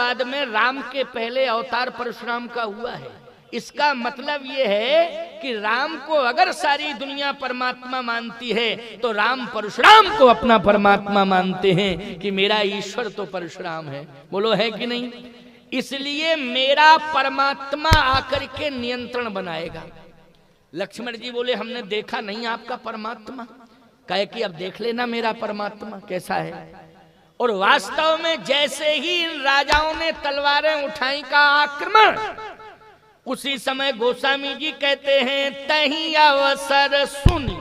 शास्त्रवाद में राम के पहले अवतार परशुराम का हुआ है। इसका मतलब ये है कि राम को अगर सारी दुनिया परमात्मा मानती है तो राम परशुराम को अपना परमात्मा मानते हैं कि मेरा ईश्वर तो परशुराम है। बोलो है कि नहीं? इसलिए मेरा परमात्मा आकर के नियंत्रण बनाएगा। लक्ष्मण जी बोले हमने देखा नहीं आपका परमात्मा। कहे कि अब देख लेना मेरा परमात्मा कैसा है। और वास्तव में जैसे ही इन राजाओं ने तलवारें उठाई का आक्रमण, उसी समय गोस्वामी जी कहते हैं तहीं अवसर सुनी।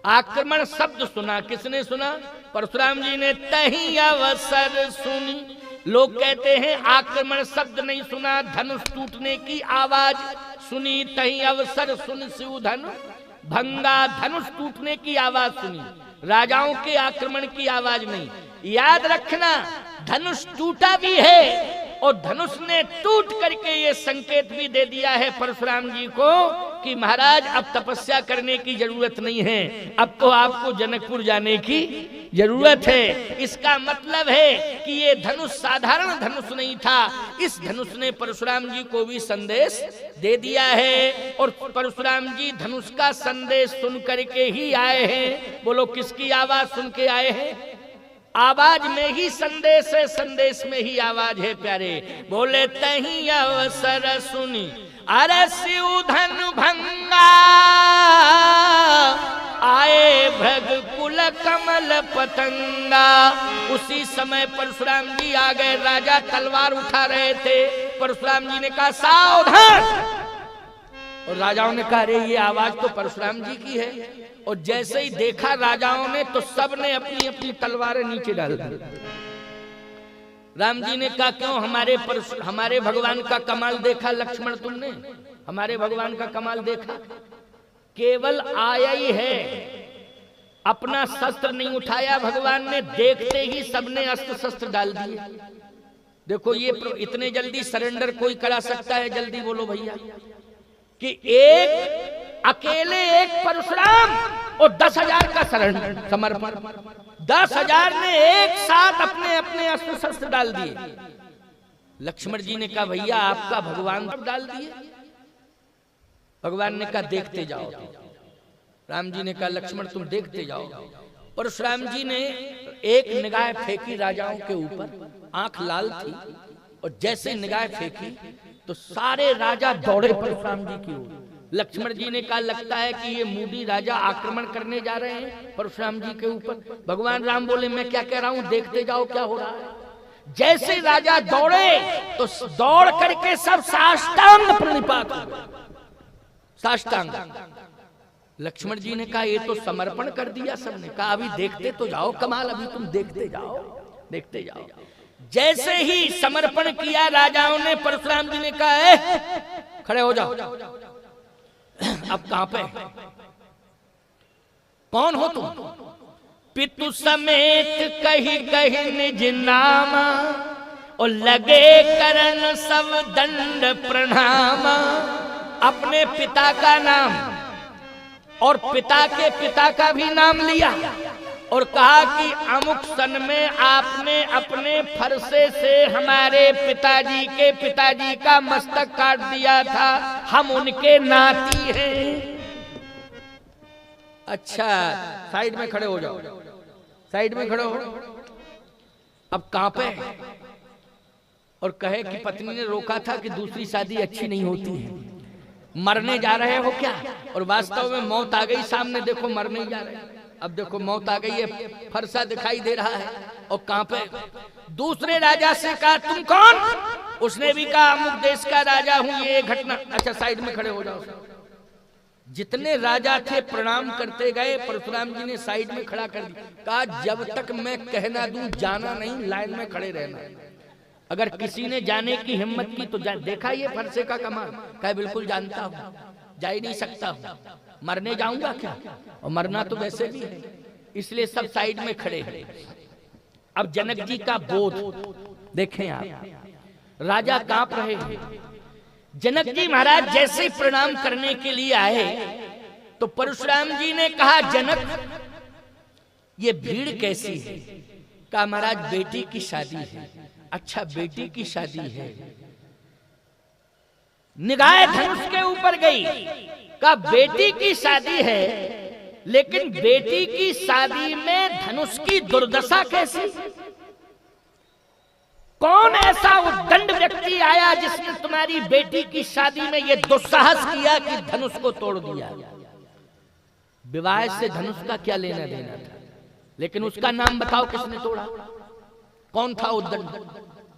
आक्रमण शब्द सुना, किसने सुना? परशुराम जी ने। तहीं अवसर सुनी। लोग कहते हैं आक्रमण शब्द नहीं सुना, धनुष टूटने की आवाज सुनी। तहीं अवसर सुन शिव धनु भंगा, धनुष टूटने की आवाज सुनी, राजाओं के आक्रमण की आवाज नहीं। याद रखना, धनुष टूटा भी है और धनुष ने टूट करके ये संकेत भी दे दिया है परशुराम जी को कि महाराज अब तपस्या करने की जरूरत नहीं है, अब तो आपको जनकपुर जाने की जरूरत है। इसका मतलब है कि ये धनुष साधारण धनुष नहीं था, इस धनुष ने परशुराम जी को भी संदेश दे दिया है। और परशुराम जी धनुष का संदेश सुन करके ही आए हैं। बोलो किसकी आवाज सुन के आए हैं? आवाज में ही संदेश है, संदेश में ही आवाज है प्यारे। बोले तहीं अवसर सुनी अरे शिव धनु भंगा, आए भृग कुल कमल पतंगा। उसी समय परशुराम जी आ गए। राजा तलवार उठा रहे थे। परशुराम जी ने कहा सावधान। और राजाओं ने कहा अरे ये आवाज तो परशुराम जी की है। और जैसे ही देखा राजाओं ने तो सब ने अपनी अपनी तलवारें नीचे डाल दी। राम जी ने कहा क्यों? हमारे भगवान का कमाल देखा लक्ष्मण तुमने? हमारे भगवान का कमाल देखा? केवल आया ही है, अपना शस्त्र नहीं उठाया भगवान ने, देखते ही सबने अस्त्र शस्त्र डाल दिए। देखो ये इतने जल्दी सरेंडर कोई करा सकता है? जल्दी बोलो भैया। कि एक अकेले एक परशुराम और 10,000 का समर्पण। 10,000 ने एक साथ अपने अपने अस्त्र शस्त्र डाल दिए। लक्ष्मण जी ने कहा भैया आपका भगवान डाल दिए? भगवान ने कहा देखते जाओ। राम जी ने कहा लक्ष्मण तुम देखते जाओ। परशुराम जी ने एक निगाह फेंकी राजाओं के ऊपर, आंख लाल थी, और जैसे निगाह फेंकी तो सारे राजा दौड़े परशुराम जी की ओर। लक्ष्मण जी ने कहा लगता है कि ये मूडी राजा आक्रमण करने जा रहे हैं परशुराम जी के ऊपर। भगवान राम बोले मैं क्या कह रहा हूं, देखते जाओ क्या हो रहा है। जैसे राजा दौड़े तो दौड़ करके सब साष्टांग प्रणिपात हो गए। साष्टांग। लक्ष्मण जी ने कहा ये तो समर्पण कर दिया सबने। कहा अभी देखते तो जाओ कमाल, अभी तुम देखते जाओ, देखते जाओ। जैसे ही समर्पण किया राजाओं ने, परशुराम जी ने कहा खड़े हो जाओ। अब कहां पे? कौन हो तुम? पितु समेत कही कही निज नामा, और लगे करन सब दंड प्रणामा। अपने पिता का नाम और पिता के पिता का भी नाम लिया और कहा कि अमुक सन में आपने अपने फरसे से हमारे पिताजी के पिताजी का मस्तक काट दिया था, हम उनके नाती हैं। अच्छा साइड में खड़े हो जाओ, साइड में खड़े हो। अब कहां पे? और कहे कि पत्नी ने रोका था कि दूसरी शादी अच्छी नहीं होती है, मरने जा रहे हो क्या? और वास्तव में मौत आ गई सामने, देखो मरने जा रहे हैं। अब देखो मौत आ गई है, फरसा दिखाई दे रहा है। और कहां पे? दूसरे राजा से कहा तुम कौन? उसने भी कहा अमुक देश का राजा हूं, ये घटना। अच्छा साइड में खड़े हो जाओ। जितने राजा थे प्रणाम करते गए। परशुराम जी ने साइड में खड़ा कर दिया, कहा जब तक मैं कहना दूं जाना नहीं, लाइन में खड़े रहना। अगर किसी ने जाने की हिम्मत की तो देखा ये फरसे का कमाल। कहा बिल्कुल जानता हूं, जा ही नहीं सकता हूं, मरने जाऊंगा क्या? और मरना तो वैसे भी है, इसलिए सब साइड में खड़े हैं। अब जनक जी का बोध देखें आप, राजा कांप रहे हैं। जनक जी महाराज जैसे प्रणाम करने के लिए आए तो परशुराम जी ने कहा जनक ये भीड़ कैसी है? कहा महाराज बेटी की शादी है। अच्छा बेटी की शादी है, निगाह धनुष के ऊपर गई, कहा बेटी की शादी है, लेकिन बेटी की शादी में धनुष की दुर्दशा कैसी? कौन ऐसा उद्दंड व्यक्ति आया जिसने तुम्हारी बेटी की शादी में यह दुस्साहस किया कि धनुष को तोड़ दिया? विवाह से धनुष का क्या लेना देना था, लेकिन उसका नाम बताओ किसने तोड़ा? कौन था उद्दंड?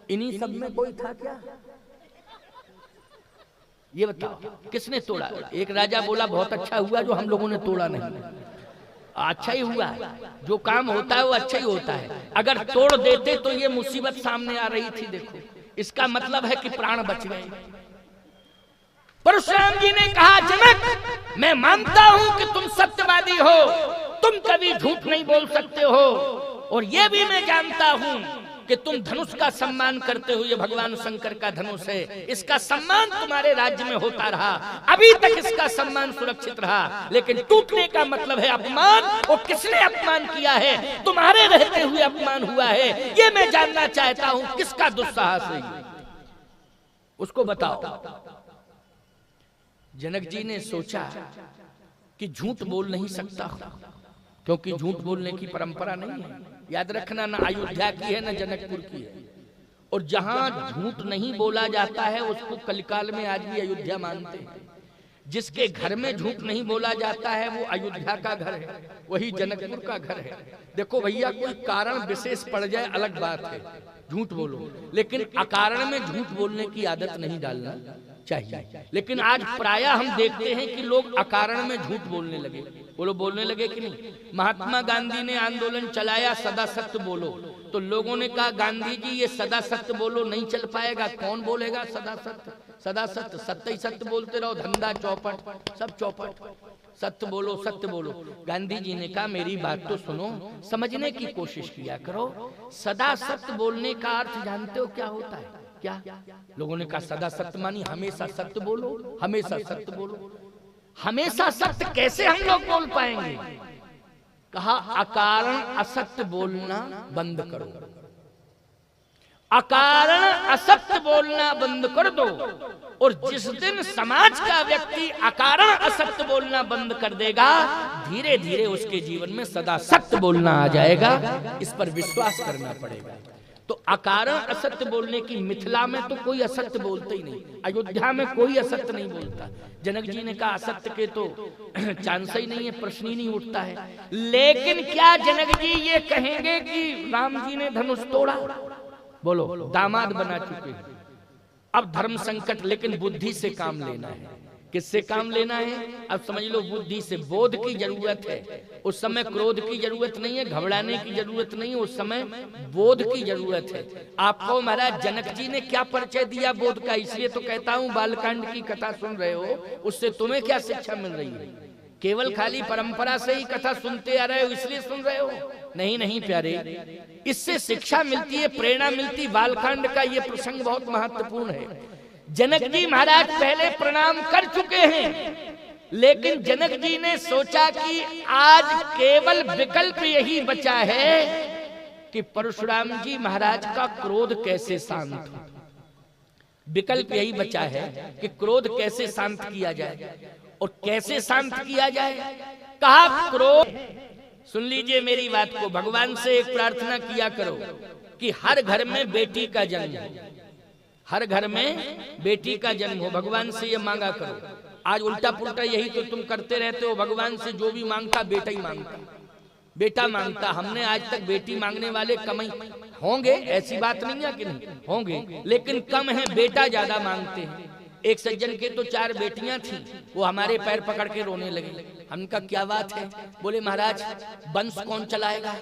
इन्हीं सब में कोई था क्या? ये बताओ किसने तोड़ा? एक राजा बोला बहुत अच्छा हुआ जो हम लोगों ने तोड़ा नहीं। अच्छा ही हुआ, जो काम होता है वो अच्छा ही होता है। अगर तोड़ देते तो ये मुसीबत सामने आ रही थी। देखो इसका मतलब है कि प्राण बच गए। परशुराम जी ने कहा जनक मैं मानता हूं कि तुम सत्यवादी हो, तुम कभी झूठ नहीं बोल सकते हो, और ये भी मैं जानता हूं कि तुम धनुष का सम्मान करते हो। ये भगवान शंकर का धनुष है, इसका सम्मान तुम्हारे राज्य में होता रहा, अभी तक इसका सम्मान सुरक्षित रहा, लेकिन टूटने का मतलब है अपमान। और किसने अपमान किया है? तुम्हारे रहते हुए अपमान हुआ है। ये मैं जानना चाहता हूं किसका दुस्साहस है, उसको बताओ। जनक जी ने सोचा कि झूठ बोल नहीं सकता, क्योंकि झूठ बोलने की परंपरा नहीं है। याद रखना, ना अयोध्या की है ना जनकपुर की है। और जहां झूठ नहीं बोला जाता है उसको कलिकाल में आज भी अयोध्या मानते हैं। जिसके घर में झूठ नहीं बोला जाता है वो अयोध्या का घर है, वही जनकपुर का घर है। देखो भैया, कोई कारण विशेष पड़ जाए अलग बात है, झूठ बोलो, लेकिन अकारण में झूठ बोलने की आदत नहीं डालना चाहिए। लेकिन आज प्रायः हम देखते हैं कि लोग अकारण में झूठ बोलने लगे। बोलो, बोलने लगे कि नहीं? महात्मा गांधी ने आंदोलन चलाया सदा सत्य बोलो, तो लोगों ने कहा गांधी जी ये सदा सत्य बोलो नहीं चल पाएगा, कौन बोलेगा सदा सत्य? सदा सत्य, सत्य ही सत्य बोलते रहो, धंधा चौपट, सब चौपट, सत्य बोलो सत्य बोलो। गांधी जी ने कहा मेरी बात तो सुनो, समझने की कोशिश किया करो। सदा सत्य बोलने का अर्थ जानते हो क्या होता है? क्या? लोगों ने कहा सदा सत्य मानी हमेशा सत्य बोलो, हमेशा सत्य बोलो। हमेशा सत्य कैसे हम लोग बोल पाएंगे? कहा अकारण असत्य बोलना बंद करो, अकारण असत्य बोलना बंद कर दो। और जिस दिन समाज का व्यक्ति अकारण असत्य बोलना बंद कर देगा, धीरे धीरे उसके जीवन में सदा सत्य बोलना आ जाएगा। इस पर विश्वास करना पड़ेगा। तो अकारण असत्य बोलने की, मिथिला में तो कोई असत्य बोलते ही नहीं, अयोध्या में कोई असत्य नहीं बोलता। जनक जी ने कहा असत्य के तो चांस ही नहीं है, प्रश्न ही नहीं उठता है। लेकिन क्या जनक जी ये कहेंगे कि राम जी ने धनुष तोड़ा? बोलो, दामाद बना चुके हैं, अब धर्म संकट, लेकिन बुद्धि से काम लेना है। किससे काम लेना है? अब समझ लो, बुद्धि से। बोध की जरूरत है। उस समय क्रोध की जरूरत नहीं है, घबराने की जरूरत नहीं है, उस समय बोध की जरूरत है। आपको महाराज जनक जी ने क्या परिचय दिया बोध का? इसलिए तो कहता हूँ बालकांड की कथा सुन रहे हो, उससे तुम्हें क्या शिक्षा मिल रही है? केवल खाली परंपरा से ही कथा सुनते आ रहे हो इसलिए सुन रहे हो? नहीं नहीं प्यारे, इससे शिक्षा मिलती है, प्रेरणा मिलती। बालकांड का ये प्रसंग बहुत महत्वपूर्ण है। जनक जी महाराज पहले प्रणाम कर चुके हैं, लेकिन जनक जी ने सोचा कि आज केवल विकल्प यही बचा है कि परशुराम जी महाराज का क्रोध कैसे शांत हो। विकल्प यही बचा है कि क्रोध कैसे शांत किया जाए। और कैसे शांत किया जाए? कहा क्रोध, सुन लीजिए मेरी बात को, भगवान से एक प्रार्थना किया करो कि हर घर में बेटी का जन्म हो, हर घर में बेटी का जन्म हो। भगवान से ये मांगा करो। आज उल्टा पुल्टा यही तो तुम करते रहते हो, भगवान से जो भी मांगता बेटा ही मांगता, बेटा मांगता। हमने आज तक बेटी मांगने वाले कम ही होंगे, ऐसी बात नहीं है कि नहीं होंगे, लेकिन कम है, बेटा ज्यादा मांगते हैं। एक सज्जन के तो 4 बेटियां थी, वो हमारे पैर पकड़ के रोने लगे। हमका क्या बात है? बोले महाराज वंश कौन चलाएगा,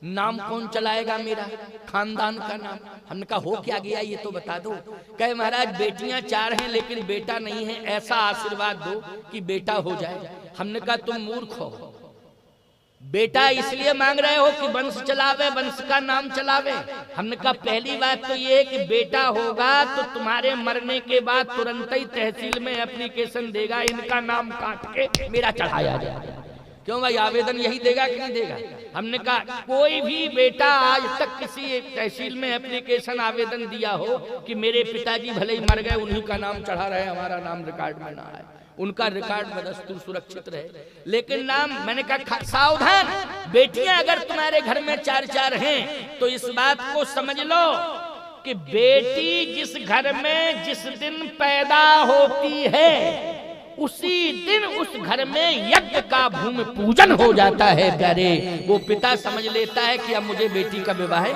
नाम कौन चलाएगा, मेरा खानदान का नाम। हमने कहा हो क्या गया ये तो बता दो। कहे महाराज बेटियां 4 हैं लेकिन बेटा नहीं है, ऐसा आशीर्वाद दो कि बेटा हो जाए। हमने कहा तुम मूर्ख हो, बेटा इसलिए मांग रहे हो कि वंश चलावे, वंश का नाम चलावे। हमने कहा पहली बात तो ये कि बेटा होगा तो तुम्हारे मरने के बाद तुरंत ही तहसील में एप्लीकेशन देगा, इनका नाम काट के मेरा चढ़ाया जाए, क्यों भाई, आवेदन यही देगा कि नहीं देगा? हमने कहा कोई भी बेटा आज तक किसी तहसील में एप्लीकेशन आवेदन दिया हो कि मेरे पिताजी भले ही मर गए, उन्हीं का नाम चढ़ा रहे, हमारा नाम रिकॉर्ड में ना आए, उनका रिकॉर्ड बदस्तूर सुरक्षित रहे, लेकिन नाम, मैंने कहा सावधान, बेटियां अगर तुम्हारे घर में 4-4 हैं तो इस बात को समझ लो कि बेटी जिस घर में जिस दिन पैदा होती है उसी दिन उस घर में यज्ञ का भूमि पूजन हो जाता है प्यारे। वो पिता समझ लेता है कि अब मुझे बेटी का विवाह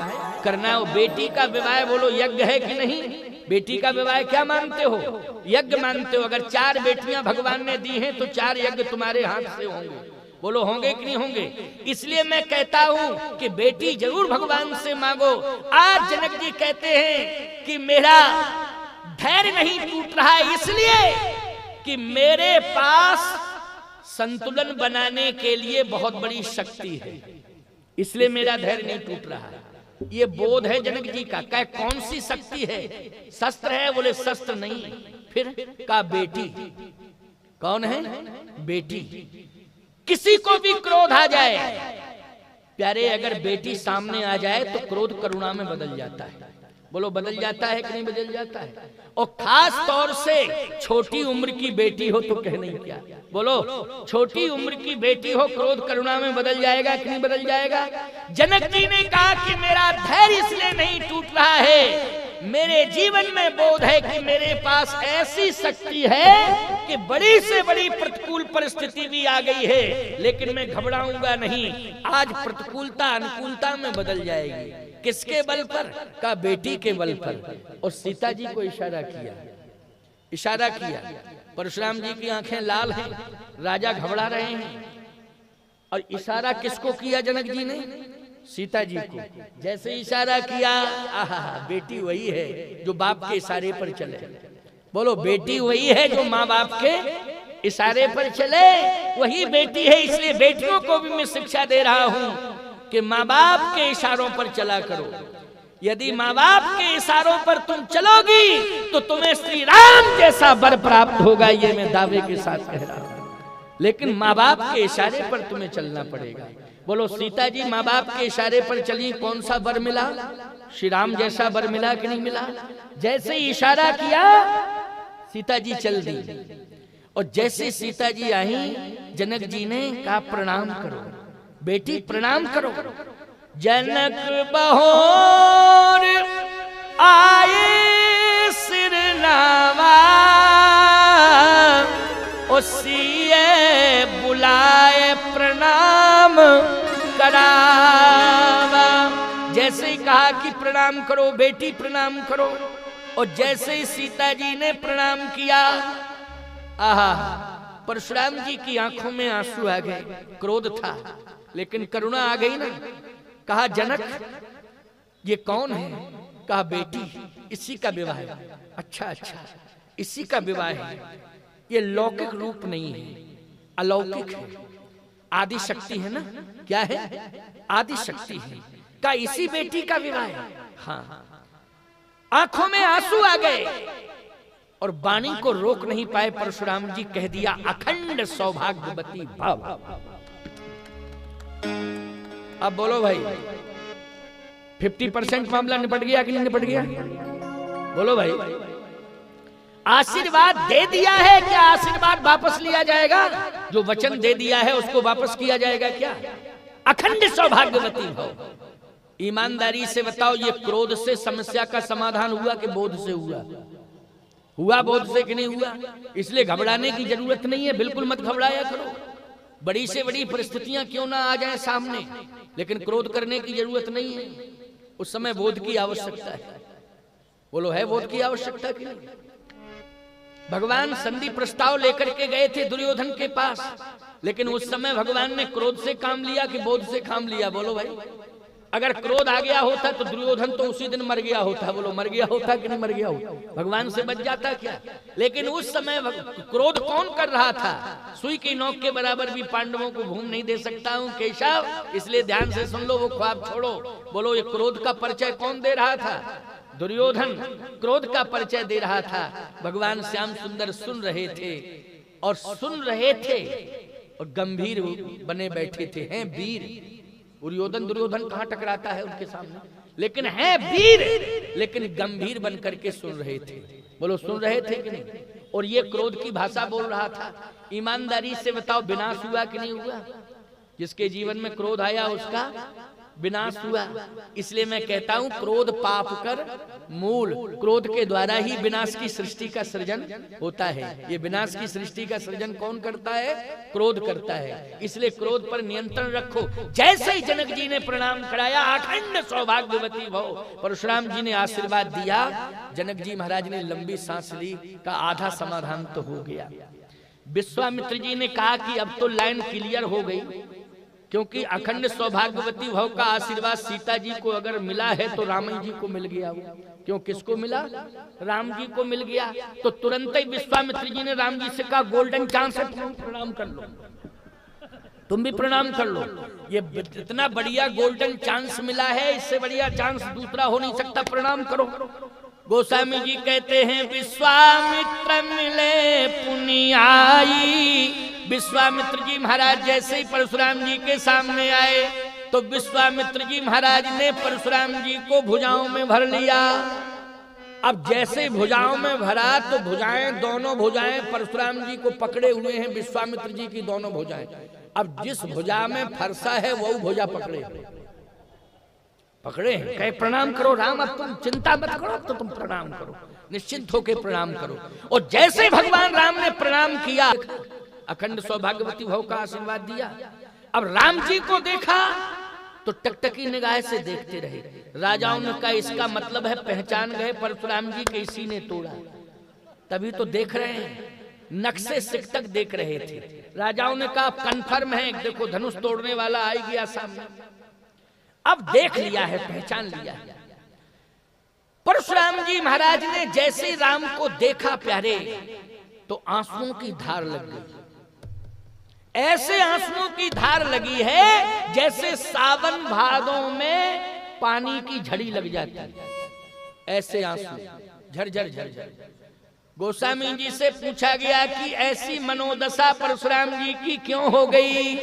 करना है। वो बेटी का विवाह बोलो यज्ञ है कि नहीं? बेटी का विवाह क्या मानते हो? यज्ञ मानते हो। अगर 4 बेटियां भगवान ने दी हैं तो 4 यज्ञ तुम्हारे हाथ से होंगे। बोलो होंगे कि नहीं होंगे? इसलिए मैं कहता हूं कि बेटी जरूर भगवान से मांगो। आज जनक जी कहते हैं कि मेरा धैर्य नहीं टूट रहा है इसलिए कि मेरे पास संतुलन बनाने के लिए बहुत बड़ी शक्ति है, इसलिए मेरा धैर्य नहीं टूट रहा है। ये बोध है जनक जी का। क्या कौन सी शक्ति है? शस्त्र है? बोले शस्त्र नहीं। फिर का बेटी। कौन है? बेटी। किसी को भी क्रोध आ जाए प्यारे, अगर बेटी सामने आ जाए तो क्रोध करुणा में बदल जाता है। बोलो बदल जाता है कि नहीं बदल जाता है? और खास तौर से छोटी उम्र की बेटी हो तो कह नहीं क्या? बोलो छोटी उम्र की बेटी हो, क्रोध करुणा में बदल जाएगा कि नहीं बदल जाएगा? जनक जी ने कहा कि मेरा धैर्य इसलिए नहीं टूट रहा है, मेरे जीवन में बोध है कि मेरे पास ऐसी शक्ति है कि बड़ी से बड़ी प्रतिकूल परिस्थिति भी आ गई है लेकिन मैं घबराऊंगा नहीं। आज प्रतिकूलता अनुकूलता में बदल जाएगी। किसके बल पर? का बेटी के बल पर। और सीता जी को इशारा किया, इशारा किया। परशुराम जी की आंखें लाल हैं, राजा घबरा रहे हैं। और इशारा किसको किया जनक जी ने? सीता जी को। जैसे इशारा किया, आहा, बेटी वही है जो बाप के इशारे पर चले। बोलो बेटी वही है जो माँ बाप के इशारे पर चले, वही बेटी है। इसलिए बेटियों को भी मैं शिक्षा दे रहा हूँ कि माँ बाप के इशारों पर चला करो। यदि माँ बाप के इशारों पर तुम चलोगी तो तुम्हें श्री राम जैसा वर प्राप्त होगा, ये मैं दावे के साथ कह रहा हूँ। लेकिन माँ बाप के इशारे पर तुम्हें चलना पड़ेगा। बोलो सीता जी माँ बाप के इशारे पर चली, कौन सा वर मिला? श्री राम जैसा वर मिला कि नहीं मिला? जैसे ही इशारा किया सीता जी चल दी। और जैसे सीता जी आई, जनक जी ने कहा प्रणाम करो बेटी, प्रणाम करो। जनक बहोर आए सिर नावा, उसिए बुलाए प्रणाम करावा। जैसे ही कहा कि प्रणाम करो बेटी, प्रणाम करो, और जैसे ही सीता जी ने प्रणाम किया, आहा, परशुराम जी की आंखों में आंसू आ गए। क्रोध था लेकिन करुणा आ गई ना। कहा जनक ये कौन है? कहा बेटी, इसी का विवाह है। अच्छा अच्छा, इसी का विवाह है। ये लौकिक रूप नहीं है, अलौकिक है, आदि शक्ति है ना। क्या है? आदि शक्ति है। का इसी बेटी का विवाह है। हाँ, आंखों में आंसू आ गए और वाणी को रोक नहीं पाए। परशुराम जी कह दिया अखंड सौभाग्यवती भव। अब बोलो भाई 50% मामला निपट गया कि नहीं निपट गया? बोलो भाई, आशीर्वाद दे दिया है, क्या आशीर्वाद वापस लिया जाएगा? जो वचन दे दिया है उसको वापस किया जाएगा क्या? अखंड सौभाग्यवती भव। ईमानदारी से बताओ, ये क्रोध से समस्या का समाधान हुआ कि बोध से हुआ? हुआ बोध से कि नहीं हुआ? इसलिए घबराने की जरूरत नहीं है, बिल्कुल मत घबराया करो। बड़ी से बड़ी परिस्थितियां क्यों ना आ जाएं सामने, लेकिन क्रोध करने की जरूरत नहीं है। उस समय बोध की आवश्यकता है। बोलो है बोध की आवश्यकता कि नहीं? भगवान संधि प्रस्ताव लेकर के गए थे दुर्योधन के पास, लेकिन उस समय भगवान ने क्रोध से काम लिया कि बोध से काम लिया? बोलो भाई, अगर क्रोध आ गया होता तो दुर्योधन तो उसी दिन मर गया होता। बोलो मर गया होता कि नहीं मर गया होता? भगवान से बच जाता क्या? लेकिन उस समय क्रोध कौन कर रहा था? सुई की नोक के बराबर भी पांडवों को घूम नहीं दे सकता हूं केशव, इसलिए ध्यान से सुन लो, वो ख्वाब छोड़ो। बोलो ये क्रोध का परिचय कौन दे रहा था? दुर्योधन क्रोध का परिचय दे रहा था। भगवान श्याम सुंदर सुन रहे थे, और सुन रहे थे और गंभीर बने बैठे थे। हैं वीर, दुर्योधन कहां टकराता है उनके सामने, लेकिन है वीर, लेकिन गंभीर बन करके सुन रहे थे। बोलो सुन रहे थे कि नहीं? और ये क्रोध की भाषा बोल रहा था। ईमानदारी से बताओ विनाश हुआ कि नहीं हुआ? जिसके जीवन में क्रोध आया उसका विनाश हुआ। इसलिए मैं कहता हूं क्रोध पाप कर मूल। क्रोध के द्वारा ही विनाश की सृष्टि का सृजन होता है। ये विनाश की सृष्टि का सृजन कौन करता है? क्रोध करता है। इसलिए क्रोध पर नियंत्रण रखो। जैसे ही जनक जी ने प्रणाम कराया, अखंड सौभाग्यवती भव, परशुराम जी ने आशीर्वाद दिया। जनक जी महाराज ने लंबी सांस ली, का आधा समाधान तो हो गया। विश्वामित्र जी ने कहा कि अब तो लाइन क्लियर हो गई, क्योंकि अखंड सौभाग्यवती भव का आशीर्वाद सीता जी को अगर मिला है तो राम जी को मिल गया। क्यों, किसको मिला? राम जी को मिल गया। तो तुरंत ही विश्वामित्र जी ने राम जी से कहा गोल्डन चांस है, तुम प्रणाम कर लो, तुम भी प्रणाम कर लो। ये इतना बढ़िया गोल्डन चांस मिला है, इससे बढ़िया चांस दूसरा हो नहीं सकता, प्रणाम करो। गोस्वामी जी कहते हैं विश्वामित्र मिले पुनियाई। विश्वामित्र जी महाराज जैसे ही परशुराम जी के सामने आए तो विश्वामित्र जी महाराज ने परशुराम जी को भुजाओं में भर लिया। अब जैसे भुजाओं में भरा तो भुजाएं, दोनों भुजाएं परशुराम जी को पकड़े हुए हैं, विश्वामित्र जी की दोनों भुजाएं। अब जिस भुजा में फरसा है वो भुजा पकड़े हैं। कहे प्रणाम करो राम, अब तुम चिंता मत करो, अब तो तुम प्रणाम करो, निश्चिंत होकर प्रणाम करो। और जैसे भगवान राम ने प्रणाम किया, अखंड सौभाग्यवती भव का आशीर्वाद दिया। अब राम जी को देखा तो टकटकी निगाह से देखते रहे। राजाओं ने कहा इसका मतलब है पहचान गए परशुराम जी के इसी ने तोड़ा, तभी तो देख रहे हैं, नक्शे सिक तक देख रहे थे। राजाओं ने कहा कन्फर्म है, देखो धनुष तोड़ने वाला आ गया सामने। अब देख लिया है, पहचान लिया है। परशुराम जी महाराज ने जैसे राम को देखा प्यारे, तो आंसुओं की धार लग गई। ऐसे आंसुओं की धार लगी है जैसे सावन भादों में पानी की झड़ी लग जाती है, ऐसे आंसू झरझर झरझर। गोस्वामी जी से पूछा गया कि ऐसी मनोदशा परशुराम जी की क्यों हो गई?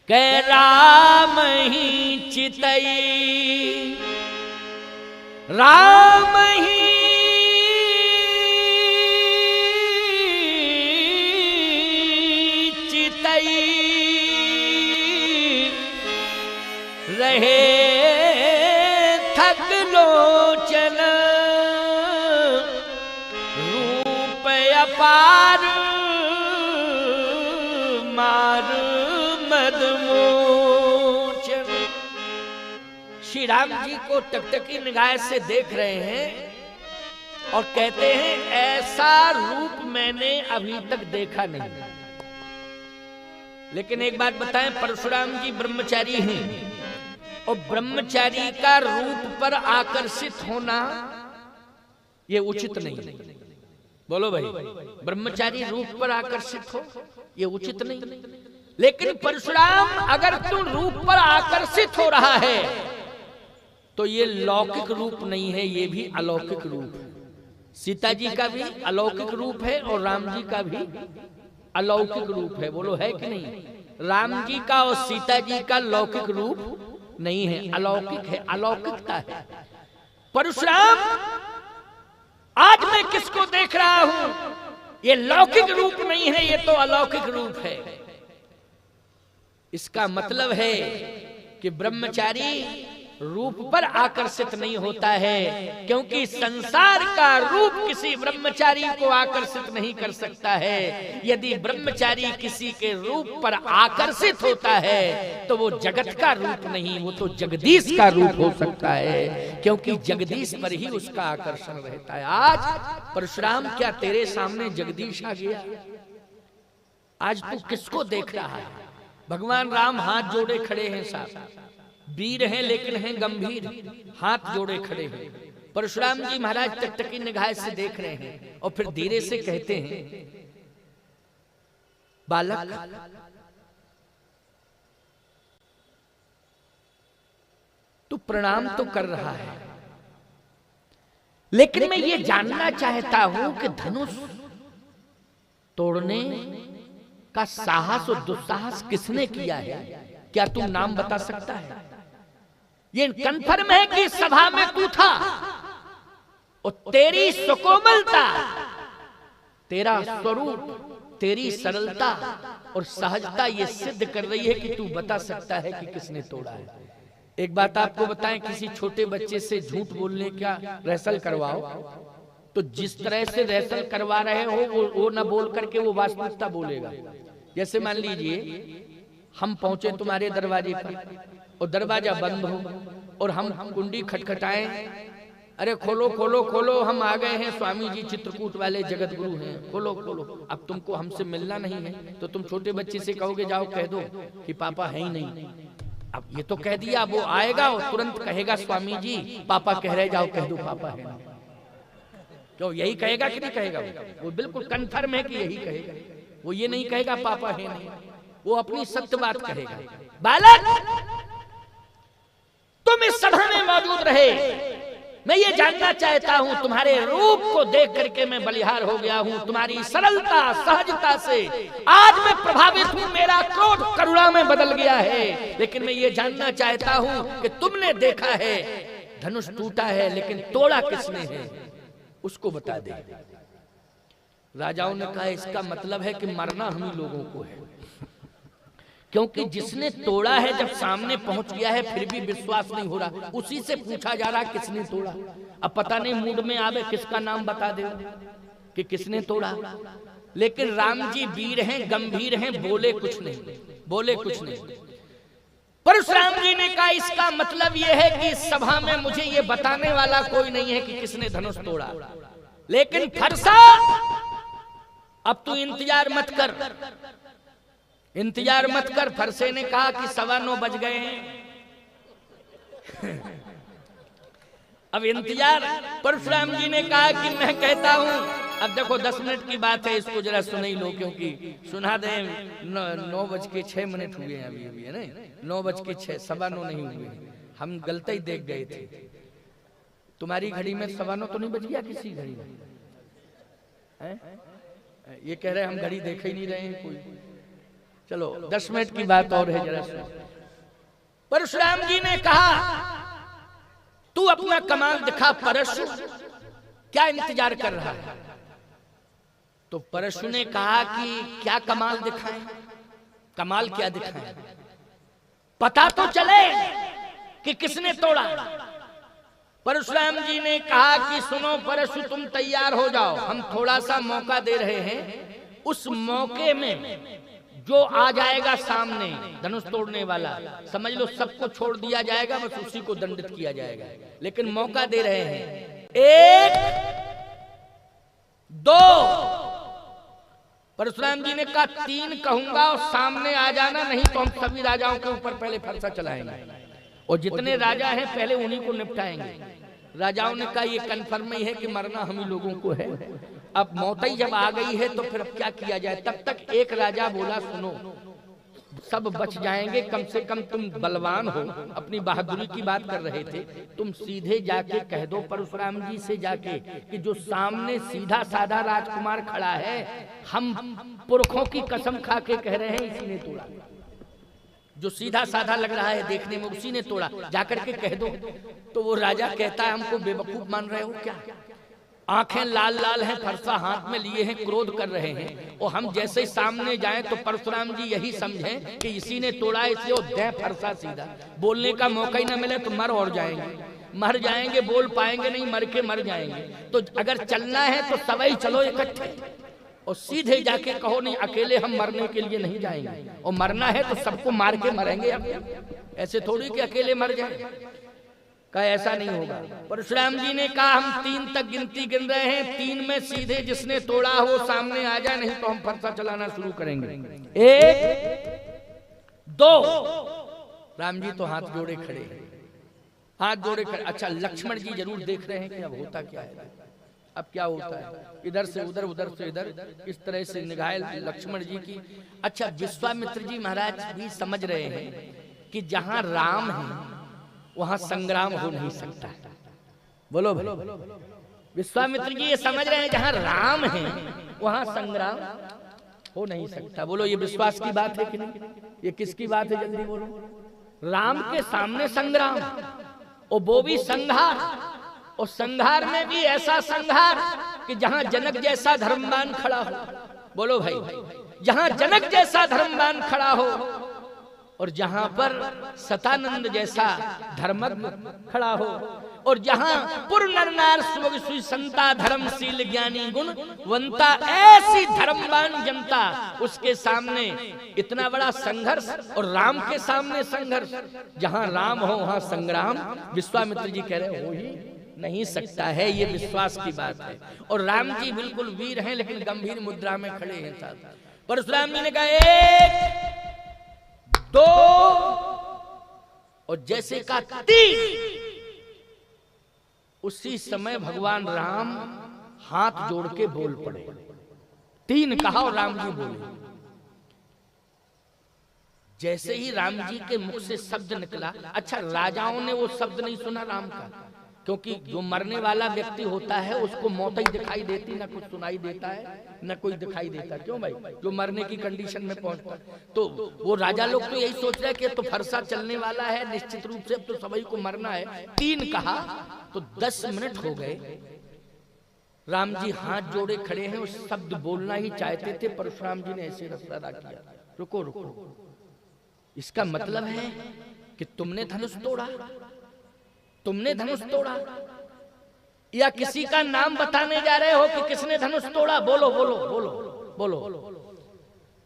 कह राम ही चितई, राम ही चितई, रहे थक लोचन, रूप अपार मार मदमोचन। श्री राम जी को टकटकी निगाह से देख रहे हैं और कहते हैं ऐसा रूप मैंने अभी तक देखा नहीं। लेकिन एक बात बताएं, परशुराम जी ब्रह्मचारी हैं और ब्रह्मचारी का रूप पर आकर्षित होना ये उचित नहीं। बोलो भाई, ब्रह्मचारी रूप पर आकर्षित हो ये उचित नहीं। लेकिन परशुराम अगर तू रूप पर आकर्षित हो रहा है तो ये लौकिक रूप नहीं है, ये भी अलौकिक रूप है। सीता जी का भी अलौकिक रूप है और राम जी का भी अलौकिक रूप है। बोलो है कि नहीं? राम जी का और सीता जी का लौकिक रूप नहीं है, अलौकिक है, अलौकिकता है। परशुराम आज मैं किसको देख रहा हूं, ये लौकिक रूप नहीं है, ये तो अलौकिक रूप है। इसका मतलब है कि ब्रह्मचारी रूप पर आकर्षित नहीं होता है, क्योंकि संसार का रूप किसी ब्रह्मचारी को आकर्षित नहीं कर सकता है। यदि ब्रह्मचारी किसी के रूप पर आकर्षित होता है तो वो जगत का रूप नहीं, वो तो जगदीश का रूप हो सकता है, क्योंकि जगदीश पर ही उसका आकर्षण रहता है। आज परशुराम क्या तेरे सामने जगदीश आ गया? आज तू किसको देख रहा है? भगवान राम हाथ जोड़े खड़े हैं, साहब वीर हैं लेकिन हैं गंभीर, हाथ जोड़े खड़े हैं। परशुराम जी महाराज टकटकी निगाह से देख रहे हैं और फिर धीरे से कहते हैं, बालक तू प्रणाम तो कर रहा है, लेकिन मैं ये जानना चाहता हूं कि धनुष तोड़ने का साहस और दुस्साहस किसने किया है? क्या तू नाम बता सकता है? ये कन्फर्म है कि सभा में तू था और तेरी सुकोमलता, तेरा स्वरूप, तेरी सरलता और सहजता ये सिद्ध कर रही है कि तू बता सकता है कि किसने तोड़ा है। एक बात आपको बताएं, किसी छोटे बच्चे से झूठ बोलने का रिहर्सल करवाओ तो जिस तरह से रिहर्सल करवा रहे हो वो न बोल करके वो वास्तविकता बोलेगा। जैसे मान लीजिए हम पहुंचे तुम्हारे दरवाजे पर और दरवाजा बंद हो और हम कुंडी खटखटाएं, अरे खोलो खोलो खोलो, हम आ गए हैं, स्वामी जी चित्रकूट वाले जगत गुरु हैं, खोलो खोलो। अब तुमको हमसे मिलना नहीं है तो तुम छोटे बच्चे से कहोगे जाओ कह दो कि पापा है ही नहीं। अब ये तो कह दिया, वो आएगा और तुरंत कहेगा स्वामी जी पापा कह रहे, जाओ कह दो पापा है नहीं। तो यही कहेगा कि नहीं कहेगा? वो बिल्कुल कन्फर्म है कि यही कहेगा। वो ये नहीं कहेगा पापा है नहीं, वो अपनी सत्य बात कहेगा। बालक, तुम इस सभा में मौजूद रहे, मैं ये जानना चाहता हूं, तुम्हारे रूप को देख करके मैं बलिहार हो गया हूं, तुम्हारी सरलता सहजता से आज मैं प्रभावित हूं, मेरा क्रोध करुणा में बदल गया है। लेकिन मैं ये जानना चाहता हूं कि तुमने देखा है धनुष टूटा है, लेकिन तोड़ा किसने है उसको बता दे। राजाओं ने कहा इसका मतलब है कि मरना हम ही लोगों को है, क्योंकि जिसने तोड़ा है जब सामने पहुंच गया है फिर भी विश्वास नहीं हो रहा, उसी से पूछा जा रहा किसने तोड़ा। अब पता नहीं मूड में आवे किसका नाम बता दे कि किसने तोड़ा। लेकिन राम जी वीर हैं, गंभीर हैं, बोले कुछ नहीं, बोले कुछ नहीं। परशुराम जी ने कहा इसका मतलब यह है कि इस सभा में मुझे ये बताने वाला कोई नहीं है कि किसने धनुष तोड़ा। लेकिन फरसा, अब तू इंतजार मत कर, इंतजार मत कर। फरसे ने कहा कि 9:15 बज गए हैं। अब इंतजार, परशुराम जी ने कहा कि मैं कहता हूं, अब देखो 10 मिनट की बात है, इसको जरा सुन ही लो, क्योंकि सुना दे 9:06 हुए हैं अभी अभी, है ना? 9:06, 9:15 नहीं हुए, हम गलती ही देख गए थे। तुम्हारी घड़ी में 9:15 तो नहीं बज गया किसी घड़ी में? ये कह रहे हम घड़ी देख ही नहीं रहे हैं कोई। चलो 10 मिनट की बात और है, जरा सुनो। परशुराम जी ने कहा तू अपना कमाल दिखा परशु, क्या इंतजार कर रहा है? तो परशु ने कहा कि क्या कमाल दिखाएं? कमाल क्या दिखाएं? पता तो चले कि किसने तोड़ा। परशुराम जी ने कहा कि सुनो परशु, तुम तैयार हो जाओ, हम थोड़ा सा मौका दे रहे हैं। उस मौके में जो आ जाएगा सामने धनुष तोड़ने वाला, समझ लो सबको छोड़ दिया जाएगा, बस उसी को दंडित किया जाएगा। लेकिन मौका दे रहे हैं, 1 2। परशुराम जी ने कहा 3 कहूंगा और सामने आ जाना, नहीं तो हम सभी राजाओं के ऊपर पहले फरसा चलाएंगे और जितने राजा हैं पहले उन्हीं को निपटाएंगे। राजाओं ने कहा ये कन्फर्म ही है कि मरना हम ही लोगों को है। अब मौत ही जब आ गई है तो फिर अब क्या किया जाए। तब तक एक राजा बोला सुनो, सब बच जाएंगे, कम से कम तुम बलवान हो, अपनी बहादुरी की बात कर रहे थे, तुम सीधे जाके कह दो परशुराम जी से जाके कि जो सामने सीधा साधा राजकुमार खड़ा है, हम पुरखों की कसम खा के कह रहे हैं इसी ने तोड़ा। जो सीधा साधा लग रहा है देखने में उसी ने तोड़ा, जाकर के कह दो। तो वो राजा कहता है हमको बेवकूफ मान रहे हो क्या? आंखें लाल लाल हैं, फरसा हाथ में लिए हैं, क्रोध कर रहे हैं, और हम जैसे ही सामने जाएं तो परशुराम जी यही समझें कि इसी ने तोड़ा, इसलिए दे फरसा सीधा। बोलने का मौका ही ना मिले तो मर और जाएंगे, मर जाएंगे, बोल पाएंगे नहीं, मर के मर जाएंगे। तो अगर चलना है तो सबई चलो इकट्ठे और सीधे जाके कहो नहीं अकेले हम मरने के लिए नहीं जाएंगे, और मरना है तो सबको मार के मरेंगे। अब ऐसे थोड़ी कि अकेले मर जाए, कहा ऐसा नहीं होगा। परशुराम जी ने कहा हम 3 तक गिनती गिन रहे हैं, 3 में सीधे जिसने तोड़ा हो सामने आ जाए, नहीं तो हम फरसा चलाना शुरू करेंगे। 1 2। राम जी तो हाथ जोड़े खड़े हैं, हाथ जोड़े खड़े। अच्छा लक्ष्मण जी जरूर देख रहे हैं कि अब होता क्या है, अब क्या होता है। इधर से उधर, उधर से इधर, इस तरह से निगाह लक्ष्मण जी की। अच्छा विश्वामित्र जी महाराज भी समझ रहे हैं कि जहां राम है वहां संग्राम हो नहीं सकता। बोलो भाई, विश्वामित्र जी ये समझ रहे हैं जहां राम है वहां संग्राम हो नहीं सकता। बोलो ये विश्वास की बात है कि नहीं? ये किसकी बात है, जल्दी बोलो। राम के सामने संग्राम, और वो भी संहार, और संहार में भी ऐसा संहार कि जहां जनक जैसा धर्मवान खड़ा हो। बोलो भाई, जहां जनक जैसा धर्मवान खड़ा हो और जहां पर सतानंद जैसा धर्मज्ञ खड़ा हो, और जहां पुर नर नार सुभग सुई संता धर्मशील ज्ञानी गुण वंता, ऐसी धर्मवान जनता, उसके सामने इतना बड़ा संघर्ष, और राम के सामने संघर्ष। जहां राम हो वहां संग्राम। विश्वामित्र जी कह रहे हो ही नहीं सकता है, ये विश्वास की बात है। और राम जी बिल्कुल वीर हैं, लेकिन गंभीर मुद्रा में खड़े हैं साहब। परशुराम जी ने कहा 1 2, और जैसे का 3, उसी समय भगवान राम हाथ जोड़ के बोल पड़े। 3 कहा और राम जी बोले। जैसे ही राम जी के मुख से शब्द निकला, अच्छा राजाओं ने वो शब्द नहीं सुना राम का, क्योंकि जो मरने वाला व्यक्ति होता है उसको मौत ही दिखाई देती, ना कुछ सुनाई देता है ना कोई दिखाई देता। क्यों भाई? जो मरने की कंडीशन में पहुंचता, तो वो राजा लोग तो यही सोच रहे हैं कि तो फरसा चलने वाला है निश्चित रूप से, अब तो सभी को मरना है। 3 कहा तो 10 मिनट हो गए। राम जी हाथ जोड़े खड़े हैं, उस शब्द बोलना ही चाहते थे, परशुराम जी ने ऐसे इशारा किया, रुको रुको, इसका मतलब है कि तुमने धनुष तोड़ा, तुमने धनुष तोड़ा, या किसी का नाम बताने जा रहे हो कि किसने धनुष तोड़ा? बोलो बोलो बोलो बोलो।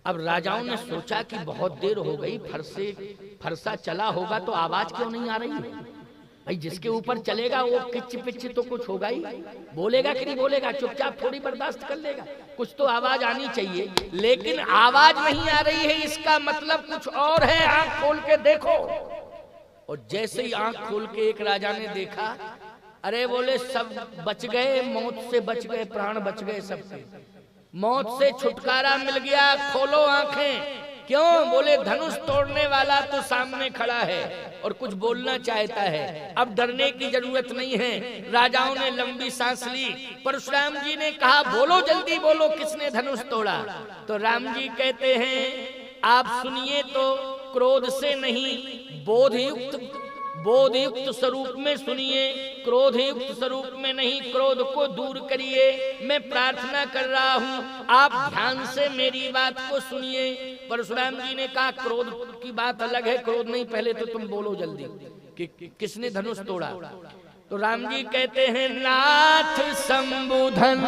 अब राजाओं ने सोचा कि बहुत देर हो गई, फरसा चला होगा तो आवाज क्यों नहीं आ रही है? भाई जिसके ऊपर चलेगा वो किच पिच तो कुछ होगा ही, बोलेगा कि नहीं बोलेगा? चुपचाप थोड़ी बर्दाश्त कर लेगा, कुछ तो आवाज आनी चाहिए। लेकिन आवाज नहीं आ रही है, इसका मतलब कुछ और है। आंख खोल के देखो। और जैसे ही आंख खोल के एक राजा ने देखा, अरे बोले सब बच गए, मौत से बच गए, प्राण बच गए सबके, मौत से छुटकारा मिल गया, खोलो आंखें। क्यों? बोले धनुष तोड़ने वाला तो सामने खड़ा है और कुछ बोलना चाहता है, अब डरने की जरूरत नहीं है। राजाओं ने लंबी सांस ली। परशुराम जी ने कहा बोलो जल्दी बोलो, किसने धनुष तोड़ा? तो राम जी कहते हैं आप सुनिए तो क्रोध से नहीं, बोधयुक्त स्वरूप में सुनिए, क्रोधयुक्त स्वरूप में नहीं। क्रोध को दूर करिए, मैं प्रार्थना कर रहा हूँ, आप ध्यान से मेरी बात को सुनिए। परशुराम जी ने कहा क्रोध की बात अलग है, क्रोध नहीं, पहले तो तुम बोलो जल्दी कि किसने धनुष तोड़ा। तो राम जी कहते हैं नाथ शंभुधन,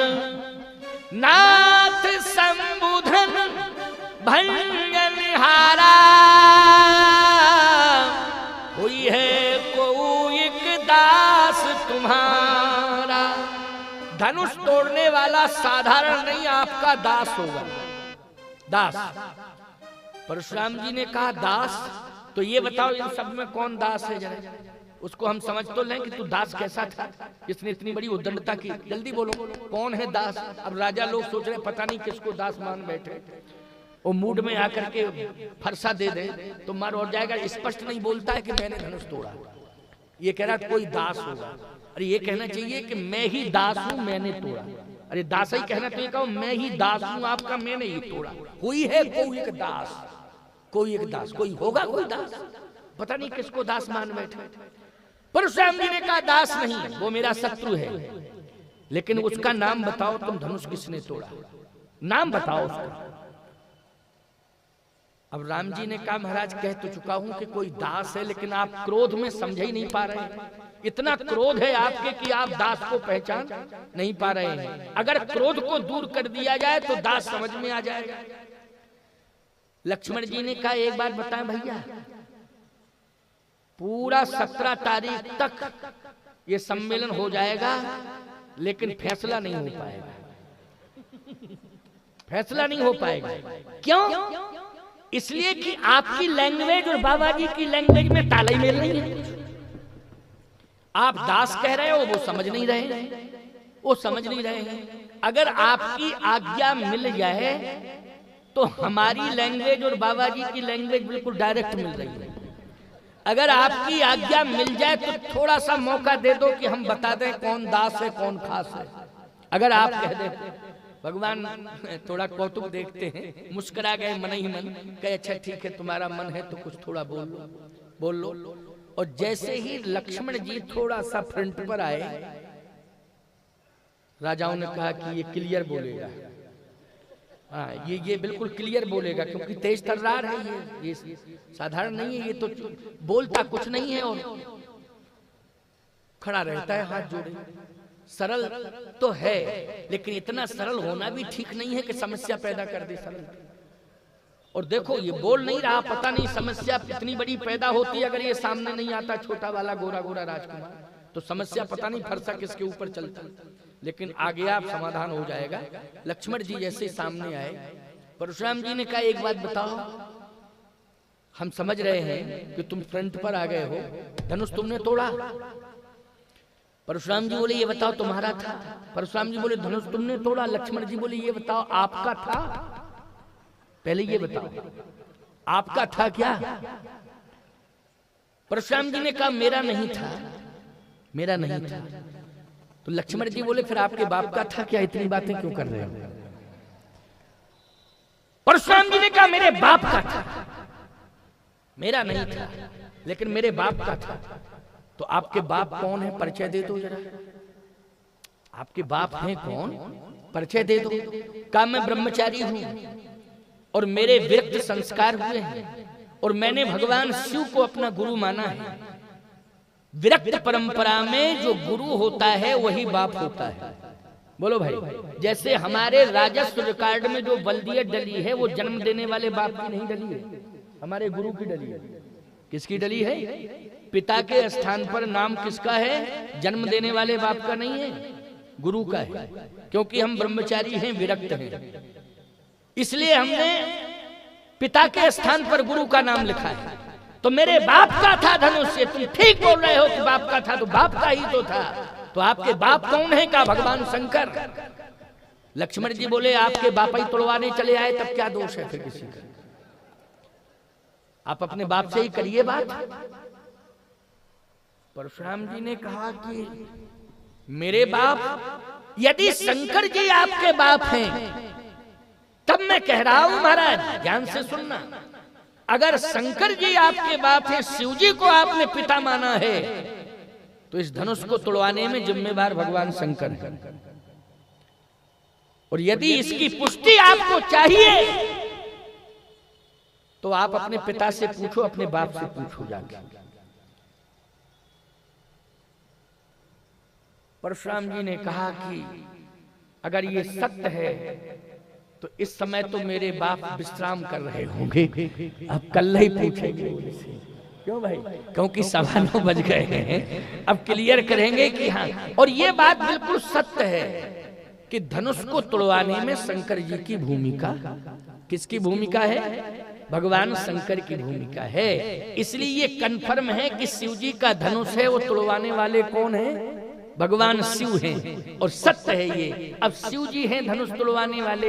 नाथ शंभुधन भंजनहारा, हुई है कोई एक दास तुम्हारा। धनुष तोड़ने वाला साधारण नहीं, आपका दास होगा, दास। परशुराम जी ने कहा दास, तो ये बताओ इन सब में कौन दास है? जरा उसको हम समझ तो लें कि तू दास कैसा था जिसने इतनी बड़ी उद्दंडता की। जल्दी बोलो कौन है दास? अब राजा लोग सोच रहे पता नहीं किसको दास मान बैठे, वो मूड में आकर के फरसा दे दे तो मार और जाएगा। स्पष्ट नहीं बोलता है कि मैंने धनुष तोड़ा, ये कह रहा कोई दास होगा। अरे ये कहना चाहिए कि मैं ही दास हूं, मैंने तोड़ा। अरे दास ही कहना तो ये कहो मैं ही दास हूं आपका, मैंने ही तोड़ा। हुई है कोई एक दास, कोई एक दास, कोई होगा कोई दास, पता नहीं किसको दास मान बैठे। परशुराम जी ने कहा दास नहीं, वो मेरा शत्रु है, लेकिन उसका नाम बताओ, तुम धनुष किसने तोड़ा, नाम बताओ उसका। अब राम जी ने कहा महाराज कह तो चुका हूं कि कोई दास है, लेकिन आप क्रोध में समझ ही नहीं पा रहे हैं। इतना क्रोध है आपके कि आप दास को पहचान नहीं पा रहे हैं। अगर क्रोध को दूर कर दिया जाए तो दास समझ में आ जाएगा। लक्ष्मण जी ने कहा एक बात बताएं भैया, पूरा 17 तारीख तक ये सम्मेलन हो जाएगा, लेकिन फैसला नहीं हो पाएगा, फैसला नहीं हो पाएगा। क्यों? इसलिए कि आपकी लैंग्वेज और बाबा जी की लैंग्वेज में ताल मेल नहीं है। आप दास कह रहे हो, वो समझ नहीं रहे, वो समझ नहीं रहे हैं। अगर आपकी आज्ञा मिल जाए तो हमारी लैंग्वेज और बाबा जी की लैंग्वेज बिल्कुल डायरेक्ट मिल रही है। अगर आपकी आज्ञा मिल जाए तो थोड़ा सा मौका दे दो कि हम बता दें कौन दास है कौन खास है। अगर आप कह दें भगवान थोड़ा कौतुक देखते हैं, मुस्कुरा गए मन ही मन, कहे अच्छा ठीक है तुम्हारा मन है तो कुछ थोड़ा बोल लो। और जैसे ही लक्ष्मण जी थोड़ा सा फ्रंट पर आए, राजाओं ने कहा कि ये क्लियर बोलेगा, हाँ ये बिल्कुल क्लियर बोलेगा, क्योंकि तेज तर्रार है, ये साधारण नहीं है, ये तो बोलता कुछ नहीं है और खड़ा रहता है हाथ जोड़े। सरल तो है, लेकिन इतना सरल होना भी ठीक नहीं है कि समस्या पैदा कर दे सरल। और देखो ये बोल नहीं रहा, पता नहीं समस्या कितनी बड़ी पैदा होती अगर ये सामने नहीं आता, छोटा वाला गोरा गोरा राजकुमार, तो समस्या पता नहीं फरसा किसके ऊपर चलता। लेकिन आगे आप समाधान हो जाएगा। लक्ष्मण जी जैसे सामने आए, परशुराम जी ने कहा एक बात बताओ, हम समझ रहे हैं कि तुम फ्रंट पर आ गए हो, धनुष तुमने तोड़ा। परशुराम जी बोले ये बताओ तुम्हारा था। परशुराम जी बोले धनुष तुमने तोड़ा। लक्ष्मण जी बोले ये बताओ आपका था, पहले ये बताओ आपका था क्या। परशुराम जी ने कहा मेरा नहीं था, मेरा नहीं था। तो लक्ष्मण जी बोले फिर आपके बाप का था क्या, इतनी बातें क्यों कर रहे हो। परशुराम जी ने कहा मेरे बाप का था, मेरा नहीं था लेकिन मेरे बाप का था। तो आपके बाप कौन है, परिचय दे दो जरा, आपके बाप हैं कौन, परिचय दे दो। कहा मैं ब्रह्मचारी हूं और मेरे विरक्त संस्कार हुए हैं और मैंने भगवान शिव को अपना गुरु माना है। विरक्त परंपरा में जो गुरु होता है वही बाप होता है। बोलो भाई, जैसे हमारे राजस्व रिकॉर्ड में जो बल्दियत डली है वो जन्म देने वाले बाप की नहीं डली है, हमारे गुरु की डली है। किसकी डली है, पिता के स्थान पर नाम किसका है, जन्म देने वाले बाप का नहीं है, गुरु का है। क्योंकि हम ब्रह्मचारी हैं, विरक्त हैं, इसलिए हमने पिता के स्थान पर गुरु का नाम लिखा है। तो मेरे बाप का था धनुष, से तुम ठीक बोल रहे हो कि बाप का था, तो बाप का ही तो था। तो आपके बाप कौन है, का भगवान शंकर। लक्ष्मण जी बोले आपके बाप ही तोड़वाने चले आए, तब क्या दोष है फिर किसी का, आप अपने बाप से ही करिए बात। परशुराम जी ने कहा कि मेरे बाप, यदि शंकर जी आपके बाप हैं तब मैं कह रहा हूं महाराज, ध्यान से सुनना, अगर शंकर जी आपके बाप हैं, शिव जी को आपने पिता माना है, तो इस धनुष को तोड़वाने में जिम्मेदार भगवान शंकर है। और यदि इसकी पुष्टि आपको चाहिए तो आप अपने पिता से पूछो, अपने बाप से पूछो जाके। परशुराम जी ने कहा कि अगर ये सत्य है तो इस समय तो मेरे बाप विश्राम कर रहे होंगे, अब कल ही पूछेंगे उनसे। क्यों भाई, क्योंकि 9:15 बज गए हैं, अब क्लियर करेंगे कि हाँ। और ये बात बिल्कुल सत्य है कि धनुष को तोड़वाने में शंकर जी की भूमिका, किसकी भूमिका है, भगवान शंकर की भूमिका है। इसलिए ये कन्फर्म है कि शिव जी का धनुष है, वो तोड़वाने वाले कौन है, भगवान शिव हैं। और सत्य है ये, अब शिव जी हैं धनुष तोड़वाने वाले।